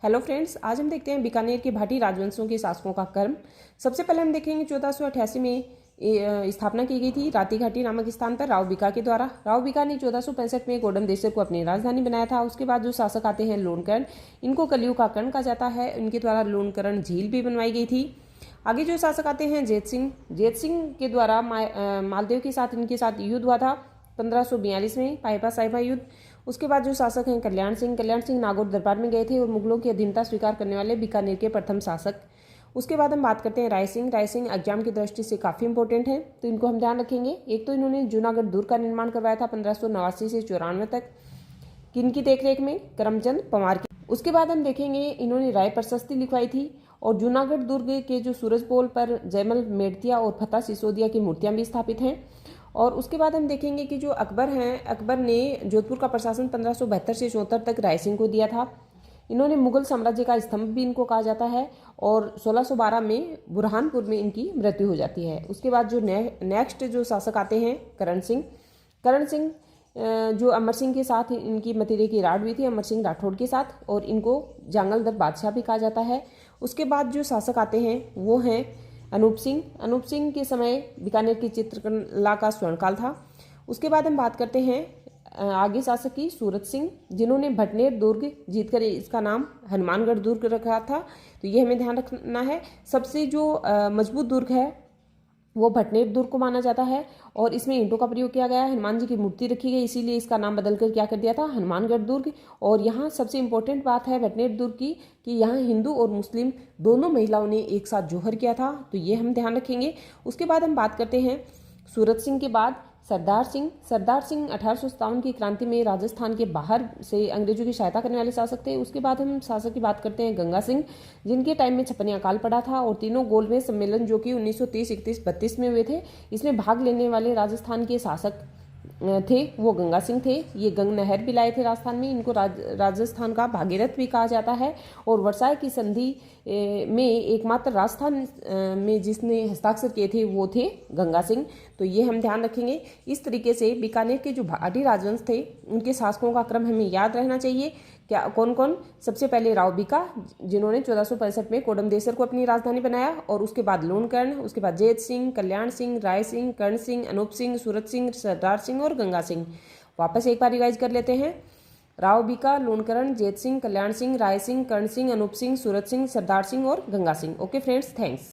Hello friends, आज हम देखते हैं बीकानेर के भाटी राजवंशों के शासकों का क्रम। सबसे पहले हम देखेंगे 1488 में स्थापना की गई थी राती घाटी नामक स्थान पर राव बीका के द्वारा। राव बीका ने 1465 में गोडम देशर को अपनी राजधानी बनाया था। उसके बाद जो शासक आते हैं लोनकर्ण, इनको कलियुग का कर्ण कहा जाता है। इनके द्वारा लोनकर्ण झील भी बनवाई गई थी। आगे जो शासक आते हैं जेत सिंह। जेत सिंह के द्वारा मालदेव के साथ इनके साथ युद्ध हुआ था 1542 में, पाइपा साहिबा युद्ध। उसके बाद जो शासक हैं कल्याण सिंह। कल्याण सिंह नागौर दरबार में गए थे और मुगलों की अधीनता स्वीकार करने वाले बीकानेर के प्रथम शासक। उसके बाद हम बात करते हैं राय सिंह। राय सिंह एग्जाम की दृष्टि से काफ़ी इंपॉर्टेंट है, तो इनको हम ध्यान रखेंगे। एक तो इन्होंने जूनागढ़ दुर्ग का निर्माण करवाया था 1589 से 94 तक, किनकी देखरेख में? करमचंद पंवार की। उसके बाद हम देखेंगे इन्होंने राय प्रशस्ति लिखवाई थी और जूनागढ़ दुर्ग के जो सूरजपोल पर जयमल मेड़तिया और फतेह सिसोदिया की मूर्तियां भी स्थापित हैं। और उसके बाद हम देखेंगे कि जो अकबर हैं, अकबर ने जोधपुर का प्रशासन 1572 से 74 तक राय सिंह को दिया था। इन्होंने मुगल साम्राज्य का स्तंभ भी इनको कहा जाता है और 1612 में बुरहानपुर में इनकी मृत्यु हो जाती है। उसके बाद जो नेक्स्ट जो शासक आते हैं करण सिंह। करण सिंह जो अमर सिंह के साथ इनकी मतीरे की राड हुई थी, अमर सिंह राठौड़ के साथ, और इनको जांगलदर बादशाह भी कहा जाता है। उसके बाद जो शासक आते हैं वो हैं अनूप सिंह। अनूप सिंह के समय बीकानेर की चित्रकला का स्वर्णकाल था। उसके बाद हम बात करते हैं आगे शासक की सूरत सिंह, जिन्होंने भटनेर दुर्ग जीतकर इसका नाम हनुमानगढ़ दुर्ग रखा था। तो ये हमें ध्यान रखना है। सबसे जो मजबूत दुर्ग है वो भटनेर दुर्ग को माना जाता है और इसमें ईंटों का प्रयोग किया गया है। हनुमान जी की मूर्ति रखी गई, इसीलिए इसका नाम बदलकर क्या कर दिया था? हनुमानगढ़ दुर्ग। और यहाँ सबसे इंपॉर्टेंट बात है भटनेर दुर्ग की कि यहाँ हिंदू और मुस्लिम दोनों महिलाओं ने एक साथ जोहर किया था, तो ये हम ध्यान रखेंगे। उसके बाद हम बात करते हैं सूरत सिंह के बाद सरदार सिंह। सरदार सिंह 1857 की क्रांति में राजस्थान के बाहर से अंग्रेजों की सहायता करने वाले शासक थे। उसके बाद हम शासक की बात करते हैं गंगा सिंह, जिनके टाइम में छपनिया काल पड़ा था और तीनों गोलमेज सम्मेलन जो कि 1930, 31, 32 में हुए थे, इसमें भाग लेने वाले राजस्थान के शासक थे वो गंगा सिंह थे। ये गंग नहर भी लाए थे राजस्थान में। इनको राजस्थान का भागीरथ भी कहा जाता है और वर्साय की संधि में एकमात्र राजस्थान में जिसने हस्ताक्षर किए थे वो थे गंगा सिंह। तो ये हम ध्यान रखेंगे। इस तरीके से बीकानेर के जो भाटी राजवंश थे उनके शासकों का क्रम हमें याद रहना चाहिए। क्या कौन कौन? सबसे पहले राव बीका, जिन्होंने 1465 में कोडम देशर को अपनी राजधानी बनाया, और उसके बाद लोनकर्ण, उसके बाद जेत सिंह, कल्याण सिंह, राय सिंह, कर्ण सिंह, अनूप सिंह, सूरत सिंह, सरदार सिंह और गंगा सिंह। वापस एक बार रिवाइज कर लेते हैं। राव बीका, लोनकर्ण, जेत सिंह, कल्याण सिंह, राय सिंह, कर्ण सिंह, अनूप सिंह, सूरत सिंह, सरदार सिंह और Ganga Singh. Okay friends, thanks.